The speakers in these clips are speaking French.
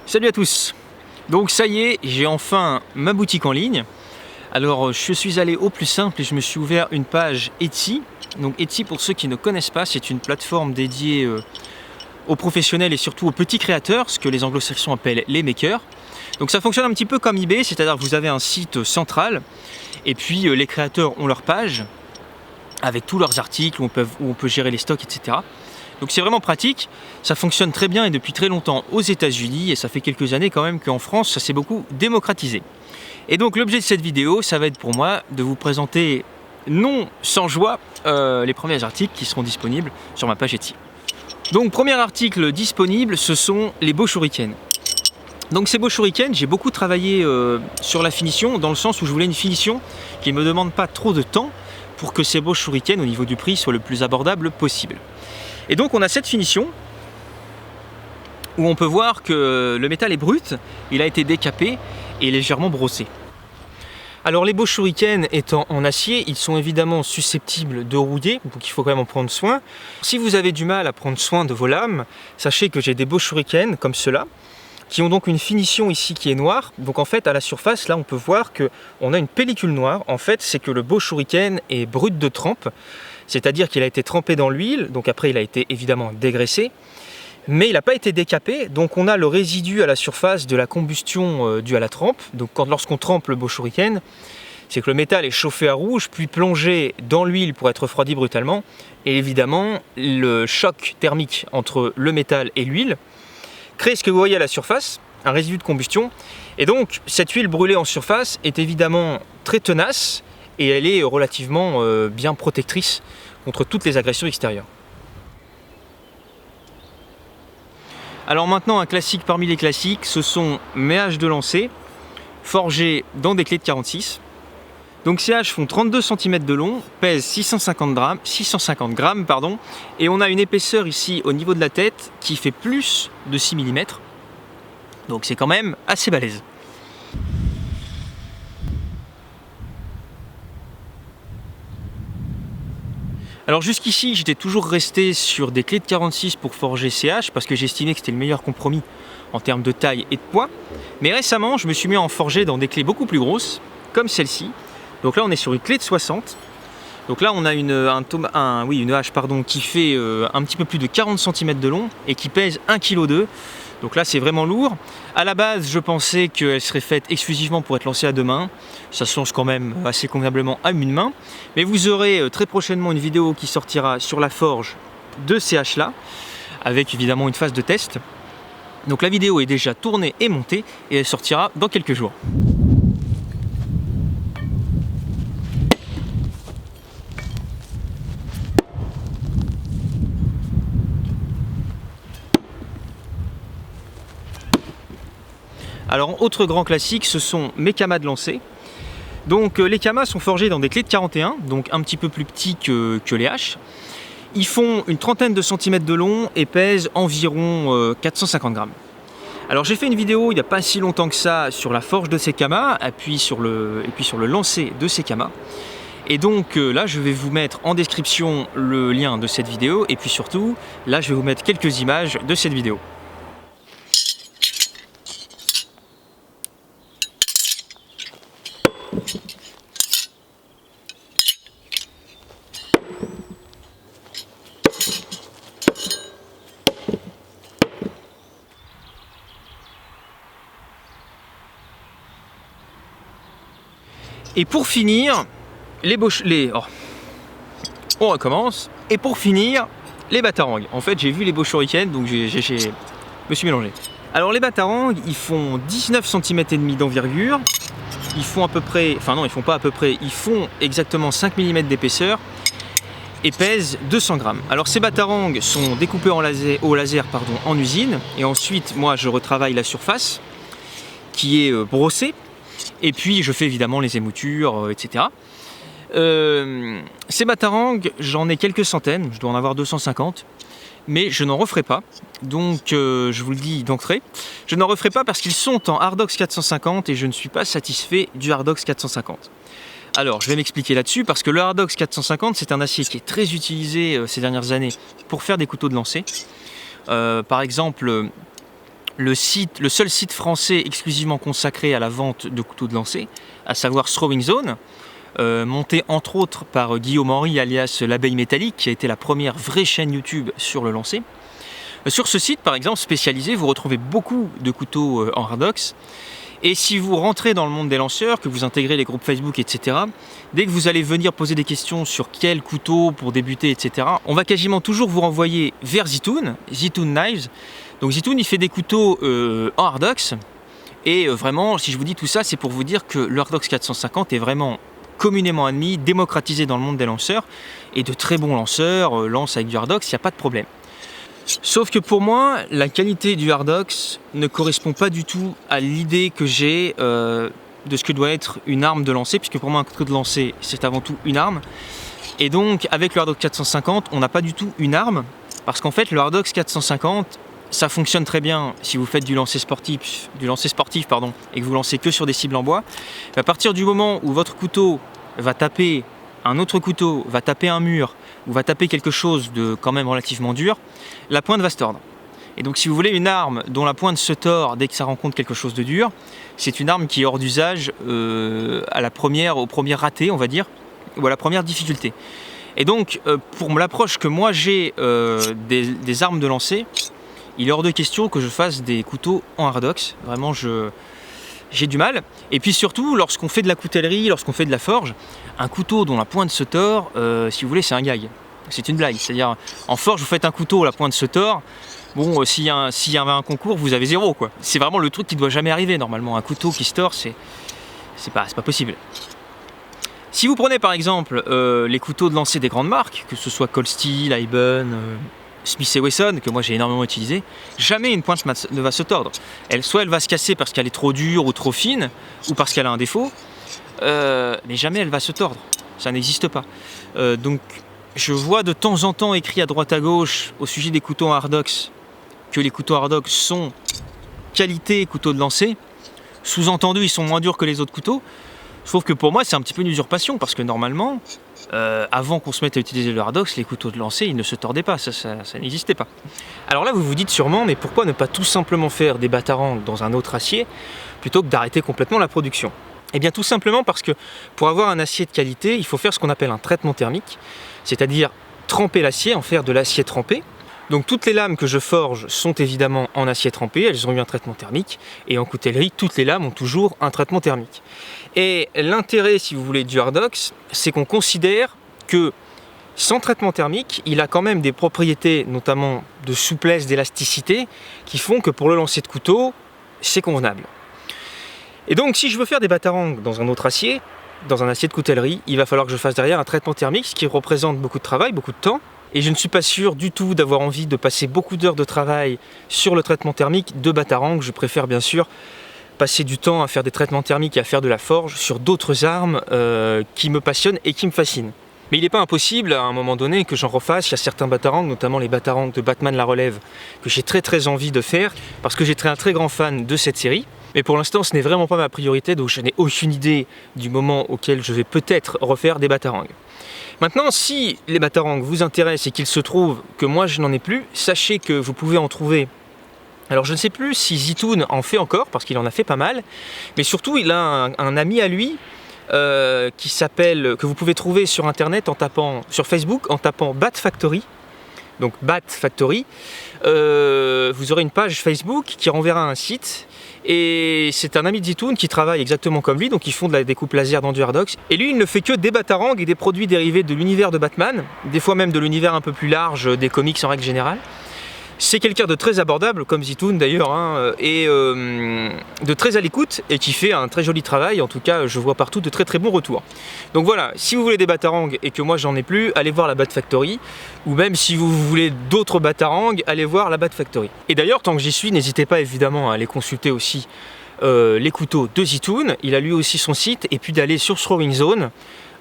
Salut à tous. Donc ça y est, j'ai enfin ma boutique en ligne. Alors je suis allé au plus simple et je me suis ouvert une page Etsy. Donc Etsy, pour ceux qui ne connaissent pas, c'est une plateforme dédiée aux professionnels et surtout aux petits créateurs, ce que les anglo-saxons appellent les makers. Donc ça fonctionne un petit peu comme eBay, c'est-à-dire que vous avez un site central et puis les créateurs ont leur page avec tous leurs articles où on peut gérer les stocks, etc. Donc c'est vraiment pratique, ça fonctionne très bien et depuis très longtemps aux États-Unis et ça fait quelques années quand même qu'en France ça s'est beaucoup démocratisé. Et donc l'objet de cette vidéo, ça va être pour moi de vous présenter, non sans joie, les premiers articles qui seront disponibles sur ma page Etsy. Donc premier article disponible, ce sont les beaux shurikens. Donc ces beaux shurikens, j'ai beaucoup travaillé sur la finition, dans le sens où je voulais une finition qui ne me demande pas trop de temps pour que ces beaux shurikens au niveau du prix soient le plus abordable possible. Et donc on a cette finition où on peut voir que le métal est brut, il a été décapé et légèrement brossé. Alors les beaux shurikens étant en acier, ils sont évidemment susceptibles de rouiller, donc il faut quand même en prendre soin. Si vous avez du mal à prendre soin de vos lames, sachez que j'ai des beaux shurikens comme ceux-là, qui ont donc une finition ici qui est noire. Donc en fait à la surface là on peut voir qu'on a une pellicule noire. En fait c'est que le beau shuriken est brut de trempe, c'est-à-dire qu'il a été trempé dans l'huile, donc après il a été évidemment dégraissé, mais il n'a pas été décapé, donc on a le résidu à la surface de la combustion due à la trempe. Donc lorsqu'on trempe le beau shuriken, c'est que le métal est chauffé à rouge, puis plongé dans l'huile pour être refroidi brutalement, et évidemment le choc thermique entre le métal et l'huile crée ce que vous voyez à la surface, un résidu de combustion, et donc cette huile brûlée en surface est évidemment très tenace et elle est relativement bien protectrice contre toutes les agressions extérieures. Alors maintenant, un classique parmi les classiques, ce sont mes haches de lancer forgées dans des clés de 46. Donc ces haches font 32 cm de long, pèsent 650 grammes, et on a une épaisseur ici au niveau de la tête qui fait plus de 6 mm. Donc c'est quand même assez balèze. Alors jusqu'ici, j'étais toujours resté sur des clés de 46 pour forger ces haches parce que j'estimais que c'était le meilleur compromis en termes de taille et de poids. Mais récemment, je me suis mis à en forger dans des clés beaucoup plus grosses, comme celle-ci. Donc là, on est sur une clé de 60. Donc là, on a une hache qui fait un petit peu plus de 40 cm de long et qui pèse 1,2 kg. Donc là, c'est vraiment lourd. À la base, je pensais qu'elle serait faite exclusivement pour être lancée à deux mains. Ça se lance quand même assez convenablement à une main. Mais vous aurez très prochainement une vidéo qui sortira sur la forge de ces haches-là, avec évidemment une phase de test. Donc la vidéo est déjà tournée et montée et elle sortira dans quelques jours. Alors, autre grand classique, ce sont mes kamas de lancer. Donc, les kamas sont forgés dans des clés de 41, donc un petit peu plus petits que les haches. Ils font une trentaine de centimètres de long et pèsent environ 450 grammes. Alors, j'ai fait une vidéo il n'y a pas si longtemps que ça sur la forge de ces kamas, et puis sur le lancer de ces kamas. Et donc là, je vais vous mettre en description le lien de cette vidéo, et puis surtout, là, je vais vous mettre quelques images de cette vidéo. Et pour finir, on recommence. Et pour finir, les batarangs. En fait, j'ai vu les beaux shurikens, donc je me suis mélangé. Alors les batarangs, ils font 19 cm et demi d'envergure. Ils font à peu près, enfin non, ils font pas à peu près, ils font exactement 5 mm d'épaisseur et pèsent 200 grammes. Alors ces batarangs sont découpés au laser en usine, et ensuite moi je retravaille la surface qui est brossée. Et puis je fais évidemment les émoutures, etc. Ces batarangs, j'en ai quelques centaines, je dois en avoir 250, mais je n'en referai pas. Donc je vous le dis d'entrée, je n'en referai pas parce qu'ils sont en Hardox 450 et je ne suis pas satisfait du Hardox 450. Alors je vais m'expliquer là-dessus parce que le Hardox 450 c'est un acier qui est très utilisé ces dernières années pour faire des couteaux de lancer. Par exemple, le seul site français exclusivement consacré à la vente de couteaux de lancer, à savoir Throwing Zone, monté entre autres par Guillaume Henry alias l'Abeille Métallique, qui a été la première vraie chaîne YouTube sur le lancer. Sur ce site par exemple spécialisé, vous retrouvez beaucoup de couteaux en Hardox. Et si vous rentrez dans le monde des lanceurs, que vous intégrez les groupes Facebook, etc., dès que vous allez venir poser des questions sur quel couteau pour débuter, etc., on va quasiment toujours vous renvoyer vers Zitoon Knives. Donc Zitoon, il fait des couteaux en Hardox. Et vraiment, si je vous dis tout ça, c'est pour vous dire que le Hardox 450 est vraiment communément admis, démocratisé dans le monde des lanceurs. Et de très bons lanceurs lancent avec du Hardox, il n'y a pas de problème. Sauf que pour moi, la qualité du Hardox ne correspond pas du tout à l'idée que j'ai de ce que doit être une arme de lancer, puisque pour moi un couteau de lancer c'est avant tout une arme. Et donc avec le Hardox 450, on n'a pas du tout une arme, parce qu'en fait le Hardox 450, ça fonctionne très bien si vous faites du lancer sportif, et que vous lancez que sur des cibles en bois. À partir du moment où votre couteau va taper un autre couteau, va taper un mur, ou va taper quelque chose de quand même relativement dur, la pointe va se tordre. Et donc si vous voulez une arme dont la pointe se tord dès que ça rencontre quelque chose de dur, c'est une arme qui est hors d'usage au premier raté, on va dire, ou à la première difficulté. Et donc pour l'approche que moi j'ai des armes de lancer, il est hors de question que je fasse des couteaux en Hardox. Vraiment, j'ai du mal. Et puis surtout, lorsqu'on fait de la coutellerie, lorsqu'on fait de la forge, un couteau dont la pointe se tord, si vous voulez, c'est un gag. C'est une blague. C'est-à-dire, en forge, vous faites un couteau, la pointe se tord. Bon, s'il y avait un concours, vous avez 0, quoi. C'est vraiment le truc qui ne doit jamais arriver, normalement. Un couteau qui se tord, c'est pas possible. Si vous prenez, par exemple, les couteaux de lancer des grandes marques, que ce soit Cold Steel, Iben, Smith & Wesson, que moi j'ai énormément utilisé, jamais une pointe ne va se tordre. Soit elle va se casser parce qu'elle est trop dure ou trop fine, ou parce qu'elle a un défaut, mais jamais elle va se tordre. Ça n'existe pas. Donc je vois de temps en temps écrit à droite à gauche au sujet des couteaux en Hardox que les couteaux Hardox sont qualité couteaux de lancer. Sous-entendu, ils sont moins durs que les autres couteaux. Sauf que pour moi, c'est un petit peu une usurpation, parce que normalement, avant qu'on se mette à utiliser le Hardox, les couteaux de lancer, ils ne se tordaient pas, ça n'existait pas. Alors là, vous vous dites sûrement, mais pourquoi ne pas tout simplement faire des batarangs dans un autre acier, plutôt que d'arrêter complètement la production? Eh bien tout simplement parce que pour avoir un acier de qualité, il faut faire ce qu'on appelle un traitement thermique, c'est-à-dire tremper l'acier, en faire de l'acier trempé. Donc toutes les lames que je forge sont évidemment en acier trempé, elles ont eu un traitement thermique, et en coutellerie, toutes les lames ont toujours un traitement thermique. Et l'intérêt, si vous voulez, du Hardox, c'est qu'on considère que sans traitement thermique, il a quand même des propriétés, notamment de souplesse, d'élasticité, qui font que pour le lancer de couteau, c'est convenable. Et donc si je veux faire des batarangs dans un autre acier, dans un acier de coutellerie, il va falloir que je fasse derrière un traitement thermique, ce qui représente beaucoup de travail, beaucoup de temps. Et je ne suis pas sûr du tout d'avoir envie de passer beaucoup d'heures de travail sur le traitement thermique de batarang. Je préfère bien sûr passer du temps à faire des traitements thermiques et à faire de la forge sur d'autres armes qui me passionnent et qui me fascinent. Mais il n'est pas impossible à un moment donné que j'en refasse. Il y a certains batarangs, notamment les batarangs de Batman la Relève, que j'ai très envie de faire parce que j'étais un très grand fan de cette série. Mais pour l'instant, ce n'est vraiment pas ma priorité, donc je n'ai aucune idée du moment auquel je vais peut-être refaire des batarangs. Maintenant, si les batarangs vous intéressent et qu'il se trouve que moi je n'en ai plus, sachez que vous pouvez en trouver. Alors je ne sais plus si Zitoon en fait encore, parce qu'il en a fait pas mal, mais surtout il a un ami à lui que vous pouvez trouver sur internet sur Facebook en tapant Bat Factory. Donc Bat Factory. Vous aurez une page Facebook qui renverra un site. Et c'est un ami de Zitoon qui travaille exactement comme lui, donc ils font de la découpe laser dans du Hardox. Et lui, il ne fait que des batarangs et des produits dérivés de l'univers de Batman, des fois même de l'univers un peu plus large des comics en règle générale. C'est quelqu'un de très abordable, comme Zitoon d'ailleurs, et de très à l'écoute, et qui fait un très joli travail. En tout cas, je vois partout de très bons retours. Donc voilà, si vous voulez des batarangs et que moi j'en ai plus, allez voir la Bat Factory, ou même si vous voulez d'autres batarangs, allez voir la Bat Factory. Et d'ailleurs, tant que j'y suis, n'hésitez pas évidemment à aller consulter aussi les couteaux de Zitoon. Il a lui aussi son site, et puis d'aller sur Throwing Zone,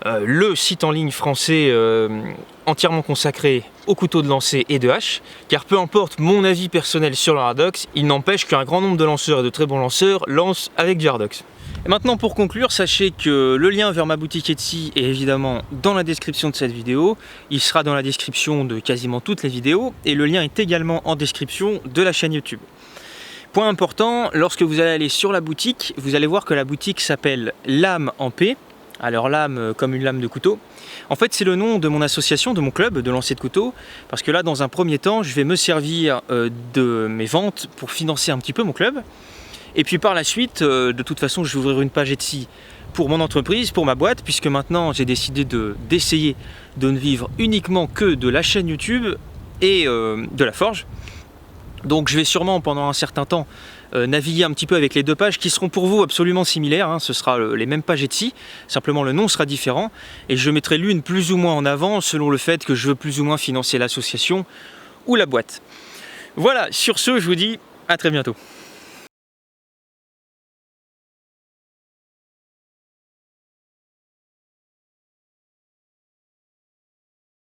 le site en ligne français entièrement consacré aux couteaux de lancer et de hache, car peu importe mon avis personnel sur le Hardox, il n'empêche qu'un grand nombre de lanceurs et de très bons lanceurs lancent avec du Hardox. Et maintenant pour conclure, sachez que le lien vers ma boutique Etsy est évidemment dans la description de cette vidéo, il sera dans la description de quasiment toutes les vidéos, et le lien est également en description de la chaîne YouTube. Point important, lorsque vous allez aller sur la boutique, vous allez voir que la boutique s'appelle Lame en P. Alors lame comme une lame de couteau. En fait, c'est le nom de mon association, de mon club de lancer de couteau, parce que là, dans un premier temps, je vais me servir de mes ventes pour financer un petit peu mon club. Et puis par la suite, de toute façon, je vais ouvrir une page Etsy pour mon entreprise, pour ma boîte, puisque maintenant j'ai décidé d'essayer de ne vivre uniquement que de la chaîne YouTube et de la forge. Donc je vais sûrement pendant un certain temps naviguer un petit peu avec les deux pages qui seront pour vous absolument similaires, hein. Ce sera les mêmes pages Etsy, simplement le nom sera différent et je mettrai l'une plus ou moins en avant selon le fait que je veux plus ou moins financer l'association ou la boîte. Voilà, sur ce je vous dis à très bientôt.